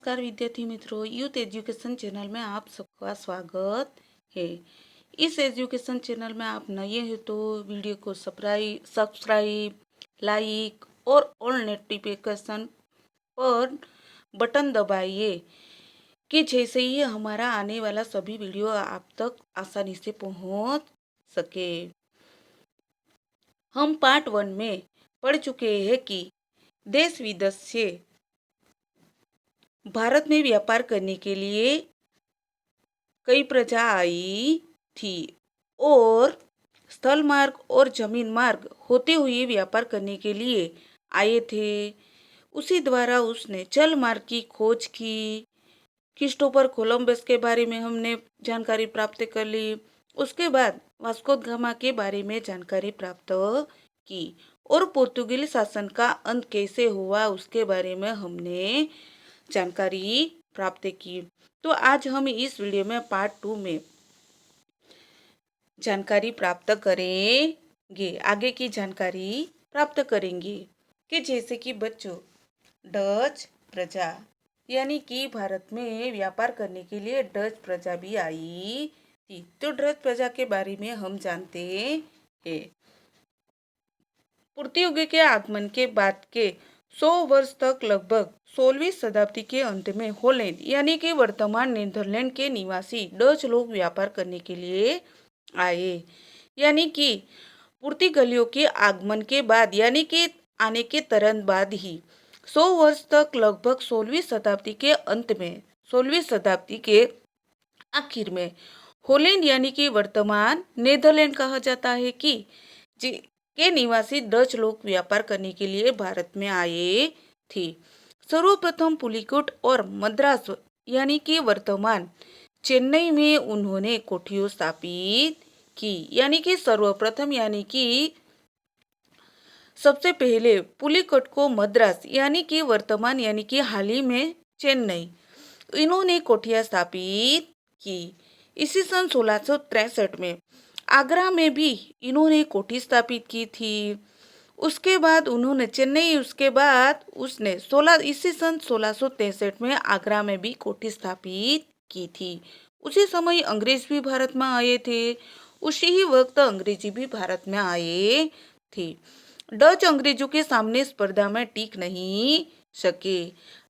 नमस्कार विद्यार्थी मित्रों, यूथ एजुकेशन चैनल में आप सबका स्वागत है। इस एजुकेशन चैनल में आप नए हैं तो वीडियो को सब्सक्राइब, लाइक और ऑल नोटिफिकेशन पर बटन दबाइए कि जैसे ही हमारा आने वाला सभी वीडियो आप तक आसानी से पहुंच सके। हम पार्ट 1 में पढ़ चुके हैं कि देश विदेश से भारत में व्यापार करने के लिए कई प्रजा आई थी और स्थल मार्ग और जमीन मार्ग होते हुए व्यापार करने के लिए आए थे। उसी द्वारा उसने जल मार्ग की खोज की। क्रिस्टोफर कोलंबस के बारे में हमने जानकारी प्राप्त कर ली। उसके बाद वास्को द गामा के बारे में जानकारी प्राप्त की और पोर्तुगीज शासन का अंत कैसे हुआ उसके बारे में हमने जानकारी प्राप्त की। तो आज हम इस वीडियो में पार्ट 2 में जानकारी प्राप्त करेंगे, आगे की जानकारी प्राप्त करेंगे कि जैसे कि बच्चों डच प्रजा यानी कि भारत में व्यापार करने के लिए डच प्रजा भी आई थी। तो डच प्रजा के बारे में हम जानते हैं। पुर्तगाल के आगमन के बाद के 100 वर्ष तक लगभग 16वीं शताब्दी के अंत में हॉलैंड यानी कि वर्तमान नीदरलैंड के निवासी डच लोग व्यापार करने के लिए आए। यानी कि पुर्तगालियों के आगमन के बाद यानी कि आने के तुरंत बाद ही 100 वर्ष तक लगभग 16वीं शताब्दी के अंत में 16वीं शताब्दी के आखिर में हॉलैंड यानी कि वर्तमान नीदरलैंड कहा जाता है कि के निवासी डच लोग व्यापार करने के लिए भारत में आए थे। सर्वप्रथम पुलिकोट और मद्रास यानी कि वर्तमान चेन्नई में उन्होंने कोठियां स्थापित की। यानी कि सर्वप्रथम यानी कि सबसे पहले पुलिकोट को मद्रास यानी कि वर्तमान यानी कि हाल ही में चेन्नई इन्होंने कोठियां स्थापित की। इसी सन 1663 में आगरा में भी इन्होंने कोठी स्थापित की थी। उसके बाद उन्होंने चेन्नई उसके बाद उसने इसी सन 1663 में आगरा में भी कोठी स्थापित की थी। उसी समय अंग्रेज भी भारत में आए थे। उसी ही वक्त अंग्रेजी भी भारत में आए थे। डच अंग्रेजों के सामने स्पर्धा में टिक नहीं सके।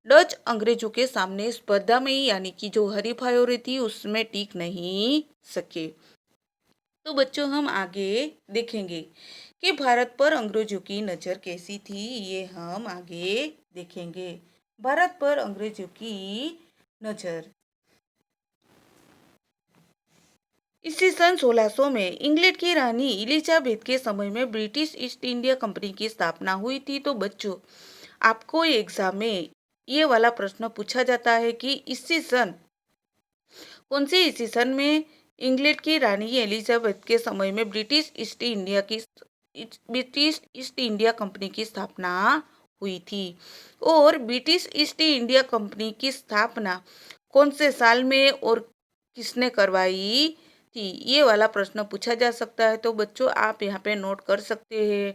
डच अंग्रेजों के सामने स्पर्धा में यानी कि जो हरीफाई हो रही थी उसमें टिक नहीं सके। तो बच्चों हम आगे देखेंगे कि भारत पर अंग्रेजों की नज़र कैसी थी, ये हम आगे देखेंगे। भारत पर अंग्रेजों की नज़र। इसी सन 1600 में इंग्लैंड की रानी एलिजाबेथ के समय में ब्रिटिश ईस्ट इंडिया कंपनी की स्थापना हुई थी। तो बच्चों आपको एग्जाम में ये वाला प्रश्न पूछा जाता है कि इसी सन कौन से इसी सन में इंग्लैंड की रानी एलिजाबेथ के समय में ब्रिटिश ईस्ट इंडिया कंपनी की स्थापना हुई थी और ब्रिटिश ईस्ट इंडिया कंपनी की स्थापना कौन से साल में और किसने करवाई थी, ये वाला प्रश्न पूछा जा सकता है। तो बच्चों आप यहाँ पे नोट कर सकते हैं।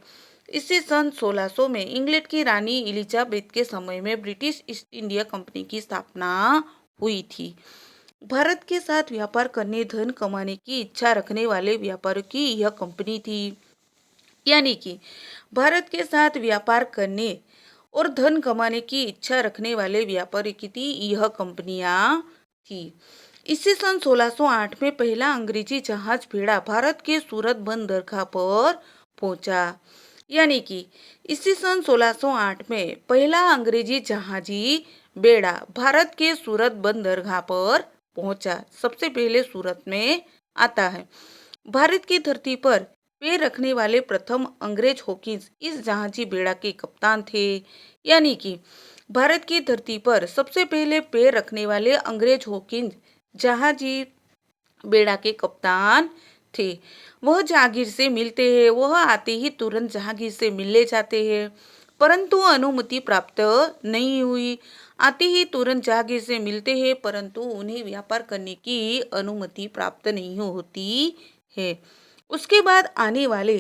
इसी सन 1600 में इंग्लैंड की रानी एलिजाबेथ के समय में ब्रिटिश ईस्ट इंडिया कंपनी की स्थापना हुई थी। भारत के साथ व्यापार करने धन कमाने की इच्छा रखने वाले व्यापारियों की यह कंपनी थी। यानी कि भारत के साथ व्यापार करने और धन कमाने की इच्छा रखने वाले व्यापारियों की यह कंपनियां थी। इसी सन 1608 में पहला अंग्रेजी जहाज बेड़ा भारत के सूरत बंदरगाह पर पहुंचा। यानी कि इसी सन 1608 में पहला अंग्रेजी जहाजी बेड़ा भारत के सूरत बंदरगाह पर पहुंचा। सबसे पहले सूरत में आता है। भारत की धरती पर पैर रखने वाले प्रथम अंग्रेज हॉकिंस इस जहाजी बेड़ा के कप्तान थे। यानी कि भारत की धरती पर सबसे पहले पैर रखने वाले अंग्रेज हॉकिंस जहाजी बेड़ा के कप्तान थे। वह जहांगीर से मिलते हैं, वह आते ही तुरंत जहांगीर से मिलने जाते हैं, परंतु अनुमति प्राप्त नहीं हुई। आते ही तुरंत जहांगीर से मिलते हैं परंतु उन्हें व्यापार करने की अनुमति प्राप्त नहीं होती है। उसके बाद आने वाले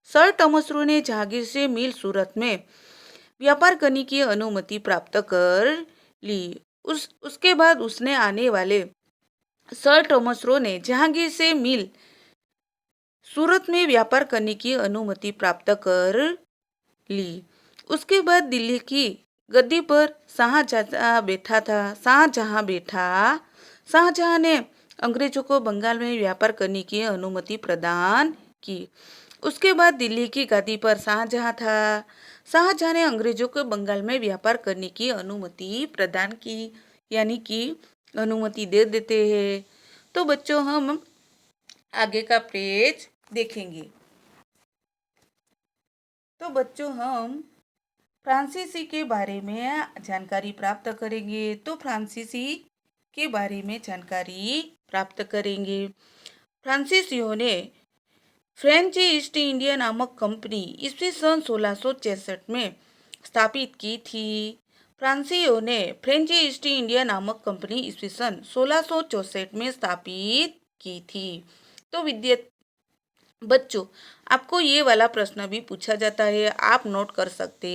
सर टॉमस रो ने जहांगीर से मिल सूरत में व्यापार करने की अनुमति प्राप्त कर ली। उसके बाद उसने आने वाले सर थॉमस रो ने जहांगीर से मिल सूरत में व्यापार करने की अनुमति प्राप्त कर ली। उसके बाद दिल्ली की गद्दी पर शाहजहां ने अंग्रेजों को बंगाल में व्यापार करने की अनुमति प्रदान की। उसके बाद दिल्ली की गद्दी पर शाहजहां ने अंग्रेजों को बंगाल में व्यापार करने की अनुमति प्रदान की, यानी कि अनुमति दे देते हैं। तो बच्चों हम आगे का पेज देखेंगे। तो बच्चों हम फ्रांसीसी के बारे में जानकारी प्राप्त करेंगे। तो फ्रांसीसी के बारे में जानकारी प्राप्त करेंगे। फ्रांसीसियों ने फ्रेंच ईस्ट इंडिया नामक कंपनी ईस्वी सन 1666 में स्थापित की थी। फ्रांसीसियों ने फ्रेंच ईस्ट इंडिया नामक कंपनी ईस्वी सन 1664 में स्थापित की थी। तो बच्चों आपको ये वाला प्रश्न भी पूछा जाता है, आप नोट कर सकते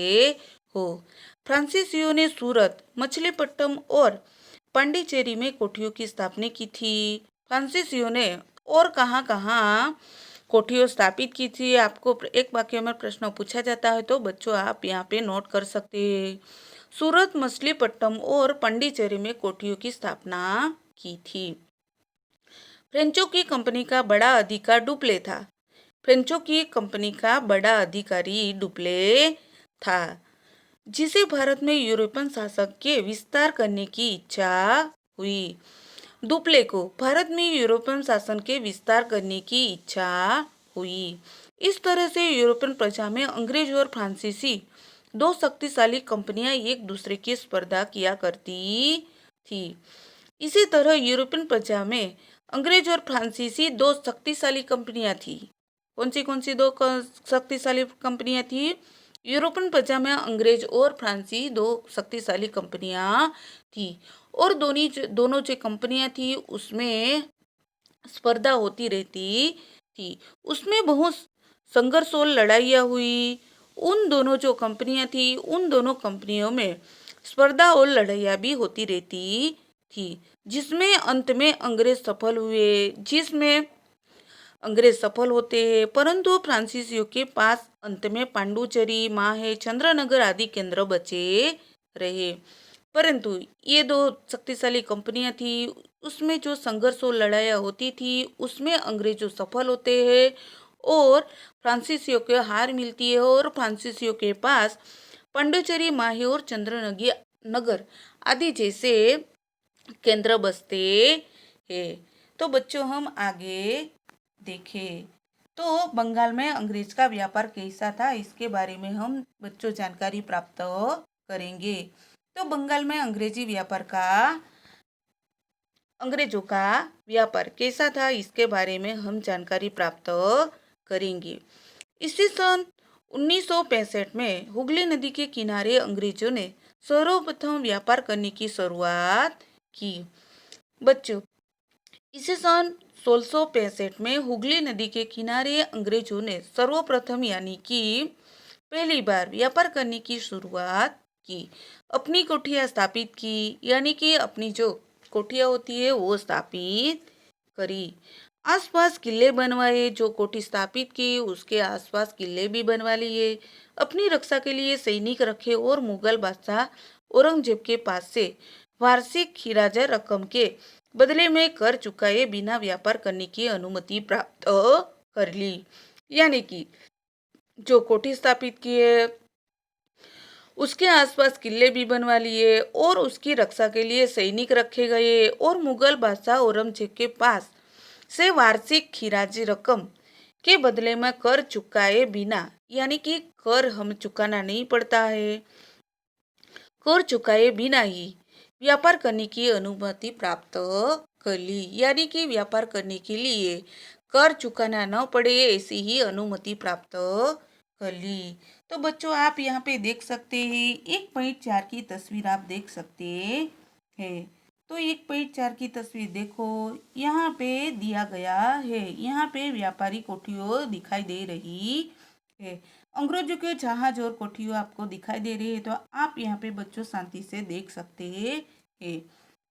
हो। फ्रांसीसियों ने सूरत, मछलीपट्टनम और पांडिचेरी में कोठियों की स्थापना की थी। फ्रांसीसियों ने और कहाँ कहाँ कोठियों स्थापित की थी, आपको एक वाक्य में प्रश्न पूछा जाता है तो बच्चों आप यहाँ पे नोट कर सकते हैं। सूरत, मछलीपट्टनम और पांडिचेरी में कोठियों की स्थापना की थी। फ्रेंचों की कंपनी का बड़ा अधिकार डुप्ले था। फ्रेंचों की कंपनी का बड़ा अधिकारी डुप्ले था, जिसे भारत में यूरोपियन शासक के विस्तार करने की इच्छा हुई। डुप्ले को भारत में यूरोपियन शासन के विस्तार करने की इच्छा हुई। इस तरह से यूरोपियन प्रजा में अंग्रेज और फ्रांसीसी दो शक्तिशाली कंपनियां एक दूसरे की स्पर्धा किया करती थी। इसी तरह यूरोपियन प्रजा में अंग्रेज और फ्रांसीसी दो शक्तिशाली कंपनियां थी। कौन सी दो शक्तिशाली कंपनियां थी? यूरोपियन प्रजा में अंग्रेज और फ्रांसी दो शक्तिशाली कंपनियां थी, और दोनों जो कंपनियां थी उसमें स्पर्धा होती रहती थी। उसमें बहुत संघर्ष और लड़ाइयाँ हुई। उन दोनों जो कंपनियां थी उन दोनों कंपनियों में स्पर्धा और लड़ाइयाँ भी होती रहती थी, जिसमें अंत में अंग्रेज सफल होते हैं। परंतु फ्रांसीसियों के पास अंत में पांडुचेरी, माहे, चंद्रनगर आदि केंद्र बचे रहे। परंतु ये दो शक्तिशाली कंपनियां थी, उसमें जो संघर्ष और लड़ाइयाँ होती थी उसमें अंग्रेजों सफल होते हैं और फ्रांसीसियों को हार मिलती है, और फ्रांसीसियों के पास पांडुचेरी, माहे और चंद्रनगर आदि जैसे केंद्र बसते हैं। तो बच्चों हम आगे देखें। तो बंगाल में अंग्रेज का व्यापार कैसा था, इसके बारे में हम बच्चों जानकारी प्राप्त करेंगे। तो बंगाल में अंग्रेजों का व्यापार कैसा था, इसके बारे में हम जानकारी प्राप्त करेंगे। इसी सन 1965 में हुगली नदी के किनारे अंग्रेजों ने सर्वप्रथम व्यापार करने की शुरुआत की। बच्चों इसी सन 1665 में हुगली नदी के किनारे अंग्रेजों ने सर्वप्रथम यानी कि पहली बार व्यापार करने की शुरुआत की। अपनी कोठियाँ स्थापित की, यानी कि अपनी जो कोठियाँ होती है वो स्थापित करी। आसपास किले बनवाए, जो कोठी स्थापित की उसके आसपास किले भी बनवा लिए। अपनी रक्षा के लिए सैनिक रखे और मुगल बादशाह औरंगजेब के पास से वार्षिक खिराजा रकम के बदले में कर चुकाए बिना व्यापार करने की अनुमति प्राप्त कर ली। यानी कि जो कोठी स्थापित किए उसके आसपास किले भी बनवा लिए और उसकी रक्षा के लिए सैनिक रखे गए, और मुगल बादशाह औरंगजेब के पास से वार्षिक खिराजी रकम के बदले में कर चुकाए बिना, यानी कि कर हम चुकाना नहीं पड़ता है, कर चुकाए बिना ही व्यापार करने की अनुमति प्राप्त कर ली। यानी कि व्यापार करने के लिए कर चुकाना न पड़े ऐसी ही अनुमति प्राप्त कर ली। तो बच्चों आप यहाँ पे देख सकते हैं 1.4 की तस्वीर आप देख सकते हैं। तो 1.4 की तस्वीर देखो, यहाँ पे दिया गया है, यहाँ पे व्यापारी कोठियों दिखाई दे रही है। अंग्रेजों के जहाज और कोठियों आपको दिखाई दे रही है, तो आप यहाँ पे बच्चों शांति से देख सकते हैं। है।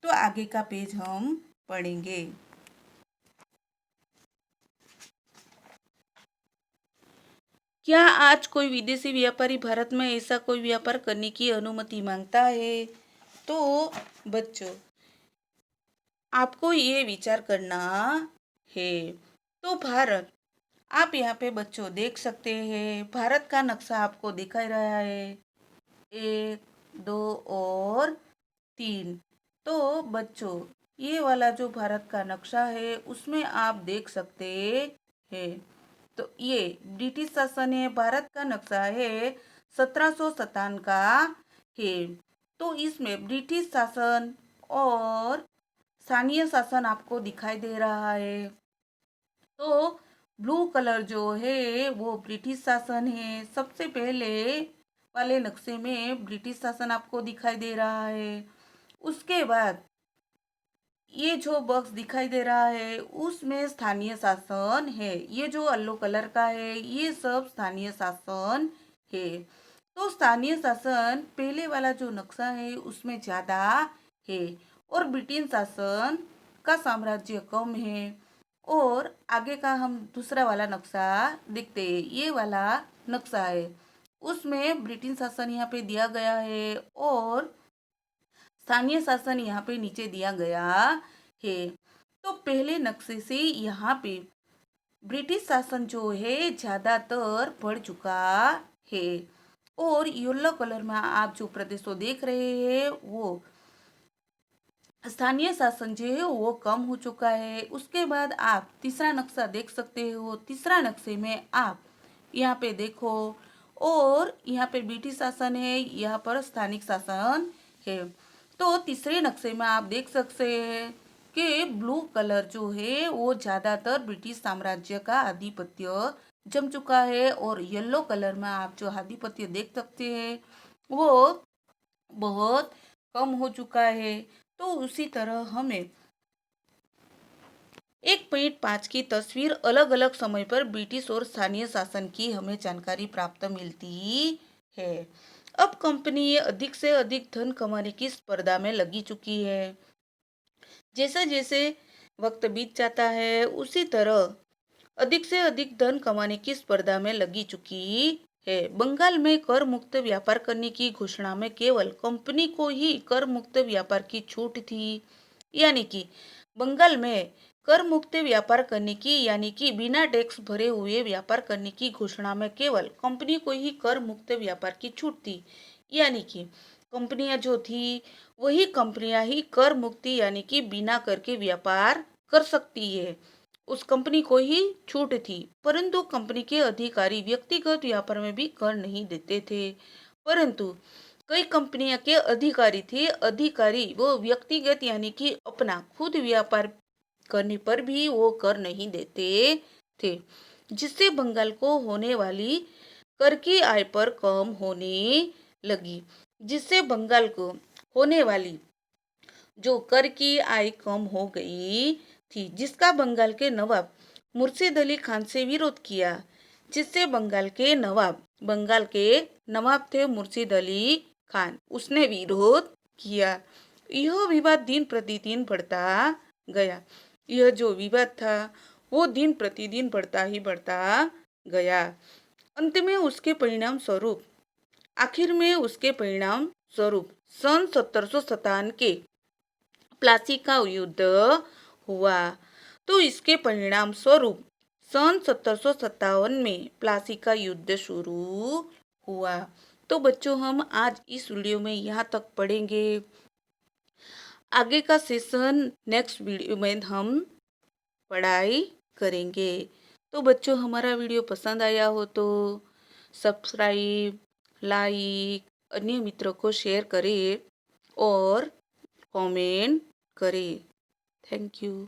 तो आगे का पेज हम पढ़ेंगे। क्या आज कोई विदेशी व्यापारी भारत में ऐसा कोई व्यापार करने की अनुमति मांगता है? तो बच्चों, आपको ये विचार करना है। तो भारत, आप यहाँ पे बच्चों देख सकते हैं, भारत का नक्शा आपको दिखाई रहा है, 1, 2 और 3। तो बच्चों, ये वाला जो भारत का नक्शा है उसमें आप देख सकते हैं। तो ये ब्रिटिश शासन है, भारत का नक्शा है 1757 का है। तो इसमें ब्रिटिश शासन और स्थानीय शासन आपको दिखाई दे रहा है। तो ब्लू कलर जो है वो ब्रिटिश शासन है। सबसे पहले वाले नक्शे में ब्रिटिश शासन आपको दिखाई दे रहा है। उसके बाद ये जो बॉक्स दिखाई दे रहा है उसमें स्थानीय शासन है। ये जो येलो कलर का है ये सब स्थानीय शासन है। तो स्थानीय शासन पहले वाला जो नक्शा है उसमें ज़्यादा है और ब्रिटिश शासन का साम्राज्य कम है। और आगे का हम दूसरा वाला नक्शा देखते हैं। ये वाला नक्शा है उसमें ब्रिटिश शासन यहाँ पे दिया गया है और स्थानीय शासन यहाँ पे नीचे दिया गया है। तो पहले नक्शे से यहाँ पे ब्रिटिश शासन जो है ज़्यादातर बढ़ चुका है और येलो कलर में आप जो प्रदेशों देख रहे हैं वो स्थानीय शासन जो है वो कम हो चुका है। उसके बाद आप तीसरा नक्शा देख सकते हो। तीसरा नक्शे में आप यहाँ पे देखो और यहाँ पे ब्रिटिश शासन है, यहाँ पर स्थानिक शासन है। तो तीसरे नक्शे में आप देख सकते हैं कि ब्लू कलर जो है वो ज़्यादातर ब्रिटिश साम्राज्य का आधिपत्य जम चुका है और येलो कलर में आप जो आधिपत्य देख सकते हैं वो बहुत कम हो चुका है। तो उसी तरह हमें 1.5 की तस्वीर अलग अलग समय पर ब्रिटिश और स्थानीय शासन की हमें जानकारी प्राप्त मिलती है। अब कंपनी अधिक से अधिक धन कमाने की स्पर्धा में लगी चुकी है। जैसे जैसे वक्त बीत जाता है उसी तरह अधिक से अधिक धन कमाने की स्पर्धा में लगी चुकी है। बंगाल में कर मुक्त व्यापार करने की घोषणा में केवल कंपनी को ही कर मुक्त व्यापार की छूट थी। यानी कि बंगाल में कर मुक्त व्यापार करने की यानी कि बिना टैक्स भरे हुए व्यापार करने की घोषणा में केवल कंपनी को ही कर मुक्त व्यापार की छूट थी। यानी कि कंपनियां जो थी वही कंपनियां ही कर मुक्ति यानी कि बिना कर के व्यापार कर सकती है, उस कंपनी को ही छूट थी। परंतु कंपनी के अधिकारी व्यक्तिगत व्यापार में भी कर नहीं देते थे। परंतु कई कंपनियां के अधिकारी वो व्यक्तिगत यानी कि अपना खुद व्यापार करने पर भी वो कर नहीं देते थे, जिससे बंगाल को होने वाली कर की आय पर कम होने लगी। जिससे बंगाल को होने वाली जो कर की आय कम हो गई थी, जिसका बंगाल के नवाब मुर्शिद अली खान से विरोध किया। जिससे बंगाल के नवाब थे मुर्शिद अली खान, उसने विरोध किया। यह विवाद दिन प्रतिदिन बढ़ता गया। यह जो विवाद था वो दिन प्रतिदिन बढ़ता गया। अंत में उसके परिणाम स्वरूप सन 1757 के प्लासी का युद्ध हुआ। तो इसके परिणाम स्वरूप सन 1757 में प्लासी का युद्ध शुरू हुआ। तो बच्चों, हम आज इस वीडियो में यहाँ तक पढ़ेंगे। आगे का सेशन नेक्स्ट वीडियो में हम पढ़ाई करेंगे। तो बच्चों, हमारा वीडियो पसंद आया हो तो सब्सक्राइब, लाइक, अन्य मित्रों को शेयर करें और कमेंट करें। Thank you.